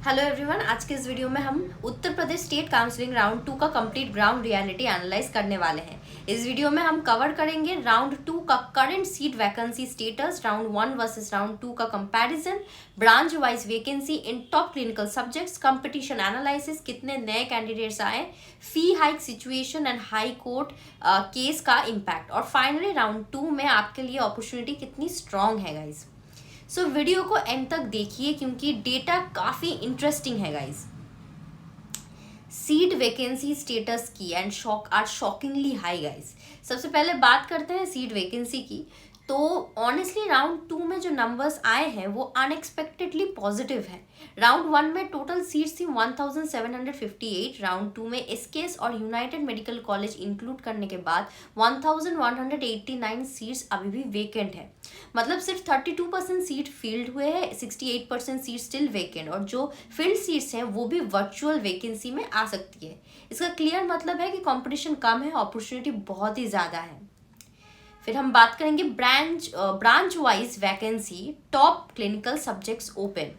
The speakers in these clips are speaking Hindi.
हेलो एवरीवन, आज के इस वीडियो में हम Uttar Pradesh state counselling round 2 का कंप्लीट ग्राउंड रियलिटी एनालाइज करने वाले हैं। इस वीडियो में हम कवर करेंगे राउंड 2 का current seat vacancy status, round 1 versus round 2 का comparison, branch wise vacancy in top clinical subjects, competition analysis, कितने नए कैंडिडेट्स आए, fee hike situation and high court case का इम्पैक्ट, और फाइनली राउंड 2 में आपके लिए अपॉर्चुनिटी कितनी स्ट्रांग है गाइज। सो वीडियो को एंड तक देखिए क्योंकि डेटा काफ़ी इंटरेस्टिंग है गाइज। सीट वैकेंसी स्टेटस की एंड शॉकिंगली हाई गाइज। सबसे पहले बात करते हैं सीट वैकेंसी की। तो ऑनेस्टली राउंड 2 में जो नंबर्स आए हैं वो अनएक्सपेक्टेडली पॉजिटिव है। राउंड 1 में टोटल सीट्स थी 1758, राउंड 2 में एसकेएस और यूनाइटेड मेडिकल कॉलेज इंक्लूड करने के बाद 1189 सीट्स अभी भी वेकेंट है। मतलब सिर्फ 32% सीट फील्ड हुए हैं, 68% सीट स्टिल वेकेंट, और जो फील्ड सीट्स हैं वो भी वर्चुअल वैकेंसी में आ सकती है। इसका क्लियर मतलब है कि कंपटीशन कम है, अपॉर्चुनिटी बहुत ही ज़्यादा है। फिर हम बात करेंगे branch wise vacancy, top clinical subjects open.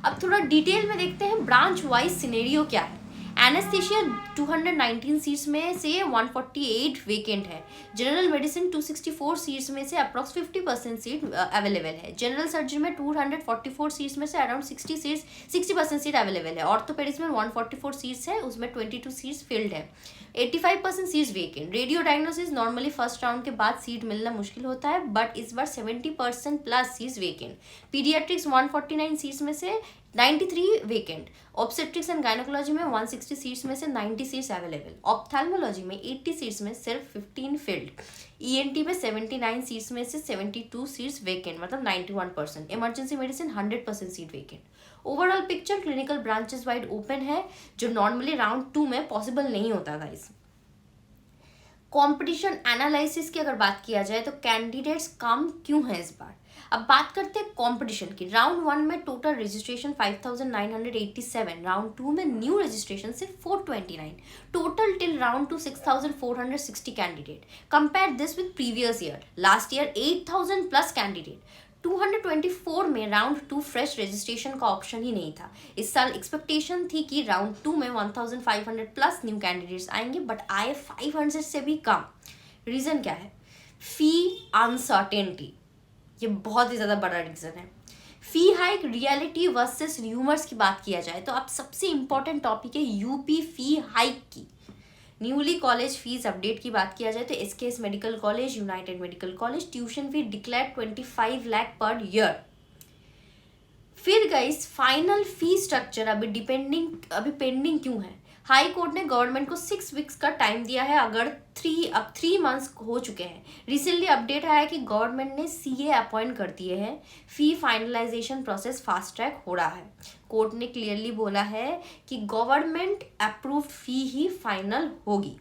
अब थोड़ा डिटेल में देखते हैं ब्रांच वाइज सिनेरियो क्या है। एनेस्थीसिया 219 सीट्स में से 148 वेकेंट है। जनरल मेडिसिन 264 सीट्स में से अप्रॉक्स 50% सीट अवेलेबल है। जनरल सर्जरी में 244 सीट्स में से अराउंड 60% सीट अवेलेबल है। ऑर्थोपेडिक्स में 144 सीट्स है, उसमें 22 सीट्स फिल्ड है। 85% seats vacant. Radio diagnosis normally first round के बाद सीट मिलना मुश्किल होता है, बट इस बार 70% plus seats vacant. Paediatrics 149 seats में से 93 वेकेंट। ऑब्स्टेट्रिक्स एंड गायनोकोलॉजी में 160 सीट्स में से 90 सीट्स अवेलेबल। ऑप्थेल्मोलॉजी में 80 सीट्स में सिर्फ 15 फिल्ड। ईएनटी में 79 सीट्स में से 72 सीट्स वेकेंट, मतलब 91%। Emergency medicine 100% seat vacant. Overall picture clinical branches wide open है, जो नॉर्मली राउंड 2 में पॉसिबल नहीं होता गाइस। कंपटीशन एनालिसिस की अगर बात किया जाए तो कैंडिडेट्स कम क्यों है इस बार। अब बात करते हैं कंपटीशन की। राउंड 1 में टोटल रजिस्ट्रेशन 5987, राउंड 2 में न्यू रजिस्ट्रेशन सिर्फ 429, total till round 2 6460 candidate. Compare this with previous year, last year 8000 plus candidate. 224 में राउंड 2 फ्रेश रजिस्ट्रेशन का ऑप्शन ही नहीं था। इस साल एक्सपेक्टेशन थी कि राउंड 2 में 1500 प्लस न्यू कैंडिडेट्स आएंगे, बट आए 500 से भी कम। रीज़न क्या है? फी अनसर्टेनिटी, ये बहुत ही ज़्यादा बड़ा रीज़न है। फी हाइक रियलिटी वर्सेस र्यूमर्स की बात किया जाए तो अब सबसे इंपॉर्टेंट टॉपिक है यूपी फी हाइक की। न्यूली कॉलेज फीस अपडेट की बात किया जाए तो SKS medical college, United medical college tuition fee declare 25 lakh per year. फिर गाइस फाइनल फी स्ट्रक्चर अभी पेंडिंग क्यों है? हाई कोर्ट ने गवर्नमेंट को 6 वीक्स का टाइम दिया है, अगर 3 मंथ्स हो चुके हैं। रिसेंटली अपडेट आया कि गवर्नमेंट ने सीए अपॉइंट कर दिए हैं। फी फाइनलाइजेशन प्रोसेस फास्ट ट्रैक हो रहा है। कोर्ट ने क्लियरली बोला है कि गवर्नमेंट अप्रूव्ड फी ही फाइनल होगी।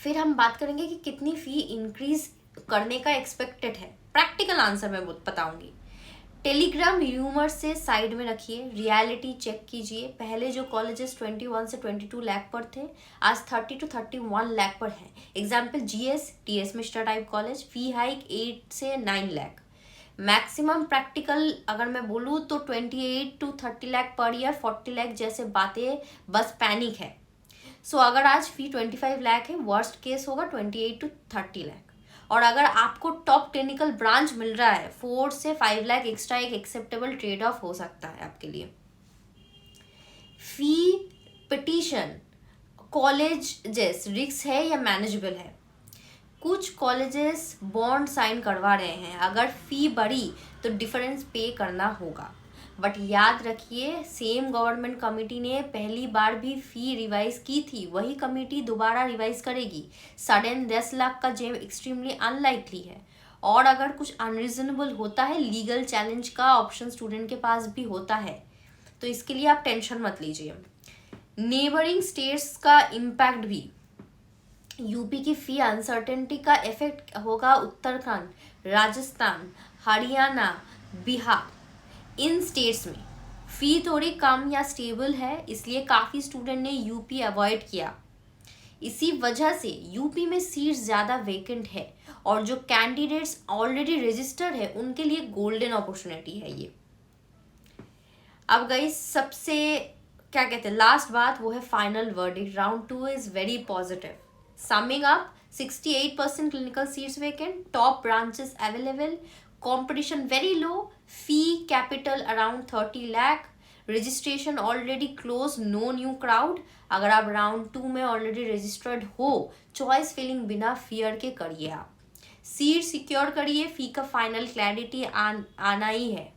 फिर हम बात करेंगे कि कितनी फी इंक्रीज करने का एक्सपेक्टेड है। प्रैक्टिकल आंसर मैं बताऊंगी। टेलीग्राम र्यूमर से साइड में रखिए, रियलिटी चेक कीजिए। पहले जो कॉलेजेस 21 से 22 लाख पर थे, आज 30 to 31 लाख पर हैं। Example TS mister type college, fee hike 8 से 9 लाख। मैक्सिमम प्रैक्टिकल अगर मैं बोलूँ तो 28 to 30 lakh per year, 40 lakh जैसे बातें बस पैनिक है। सो अगर आज फी 25 लाख है, वर्स्ट केस होगा 28 to 30 लाख। और अगर आपको टॉप क्लिनिकल ब्रांच मिल रहा है, 4 से 5 लाख एक्स्ट्रा एक एक्सेप्टेबल ट्रेड ऑफ हो सकता है आपके लिए। फी पिटीशन कॉलेजेस रिस्क है या मैनेजेबल है? कुछ कॉलेजेस बॉन्ड साइन करवा रहे हैं, अगर फी बढ़ी तो डिफरेंस पे करना होगा। बट याद रखिए, सेम गवर्नमेंट कमेटी ने पहली बार भी फी रिवाइज की थी, वही कमेटी दोबारा रिवाइज करेगी। सडन 10 लाख का जेम एक्सट्रीमली अनलाइकली है। और अगर कुछ अनरीजनेबल होता है, लीगल चैलेंज का ऑप्शन स्टूडेंट के पास भी होता है, तो इसके लिए आप टेंशन मत लीजिए। नेबरिंग स्टेट्स का इम्पैक्ट भी, यूपी की फी अनसर्टेनिटी का इफेक्ट होगा उत्तराखंड, राजस्थान, हरियाणा, बिहार। इन स्टेट्स में फी थोड़ी कम या स्टेबल है, इसलिए काफ़ी स्टूडेंट ने यूपी अवॉइड किया। इसी वजह से यूपी में सीट्स ज़्यादा वेकेंट है, और जो कैंडिडेट्स ऑलरेडी रजिस्टर्ड है उनके लिए गोल्डन अपॉर्चुनिटी है ये। अब गाइस सबसे क्या कहते हैं लास्ट बात, वो है final verdict. Round 2 is very positive. Summing up, 68% clinical seats vacant, top branches available, competition very low, fee capital around 30 lakh, registration already closed, no new crowd। अगर आप राउंड 2 में ऑलरेडी रजिस्टर्ड हो, चॉइस फिलिंग बिना फियर के करिए, आप सीट सिक्योर करिए, फी का फाइनल क्लैरिटी आना ही है।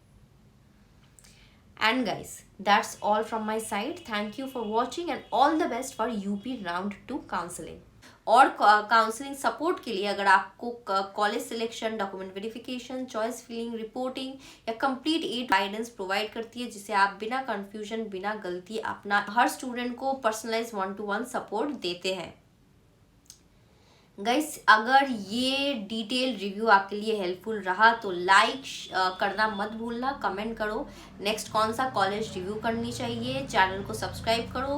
And guys, that's all from my side. Thank you for watching and all the best for UP Round 2 counseling. और काउंसलिंग सपोर्ट के लिए अगर आपको college selection, document verification, choice filling, reporting या कंप्लीट एड गाइडेंस प्रोवाइड करती है, जिसे आप बिना कंफ्यूजन, बिना गलती अपना हर स्टूडेंट को पर्सनलाइज 1-to-1 सपोर्ट देते हैं। गाइस अगर ये डिटेल रिव्यू आपके लिए हेल्पफुल रहा तो लाइक करना मत भूलना, कमेंट करो नेक्स्ट कौन सा कॉलेज रिव्यू करनी चाहिए, चैनल को सब्सक्राइब करो।